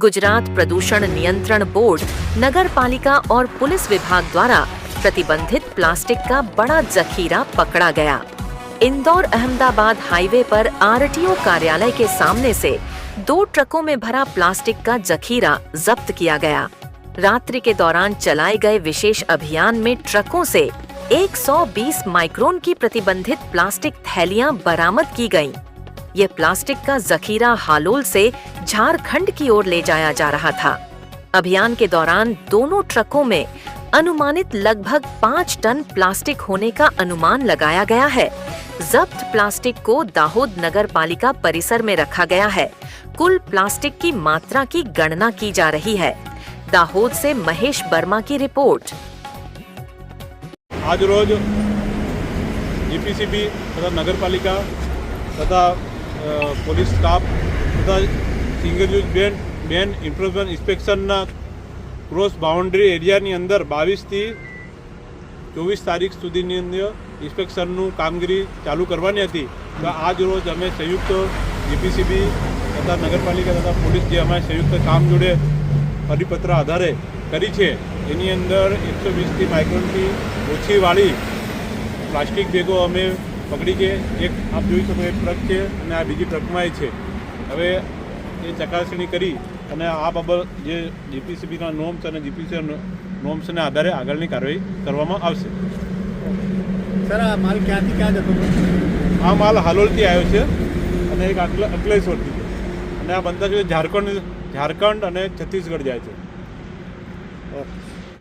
गुजरात प्रदूषण नियंत्रण बोर्ड, नगर पालिका और पुलिस विभाग द्वारा प्रतिबंधित प्लास्टिक का बड़ा जखीरा पकड़ा गया। इंदौर अहमदाबाद हाईवे पर आरटीओ कार्यालय के सामने से 2 ट्रकों में भरा प्लास्टिक का जखीरा जब्त किया गया। रात्रि के दौरान चलाए गए विशेष अभियान में ट्रकों से 120 माइक्रोन की प्रतिबंधित प्लास्टिक थैलियां बरामद की गईं। ये प्लास्टिक का जखीरा हालोल से झारखंड की ओर ले जाया जा रहा था। अभियान के दौरान दोनों ट्रकों में अनुमानित लगभग 5 टन प्लास्टिक होने का अनुमान लगाया गया है। जब्त प्लास्टिक को दाहोद नगर पालिका परिसर में रखा गया है। कुल प्लास्टिक की मात्रा की गणना की जा रही है। दाहोद से महेश वर्मा की रिपोर्ट। आज रोज जीपीसीबी तथा नगर पालिका तथा पुलिस स्टाफ तथा सिंगल यूज બેન ઇન્ફોર્મેશન ઇન્સ્પેક્શનના ક્રોસ બાઉન્ડ્રી એરિયાની અંદર 22 થી 24 તારીખ સુધીની અંદર ઇન્સ્પેક્શનનું કામગીરી ચાલુ કરવાની હતી। તો આજ રોજ અમે સંયુક્ત જીપીસીબી તથા નગરપાલિકા તથા પોલીસ જે અમારા સંયુક્ત કામ જોડે પરિપત્ર આધારે કરી છે એની અંદર 120 માઇક્રોનથી ઓછીવાળી પ્લાસ્ટિક બેગો અમે પકડી છે। એક આપ જોઈ શકો એક ટ્રક છે અને આ બીજી ટ્રકમાં છે। હવે એ ચકાસણી કરી અને આ બાબત જે જીપીસીબીના નોર્મ્સ અને જીપીસી નોર્મ્સને આધારે આગળની કાર્યવાહી કરવામાં આવશે। સર આ માલ ક્યાંથી ક્યાં જતો હતો? આ માલ હાલોલથી આવ્યો છે અને એક અકલેશ્વરથી છે અને આ બનતા ઝારખંડ અને છત્તીસગઢ જાય છે।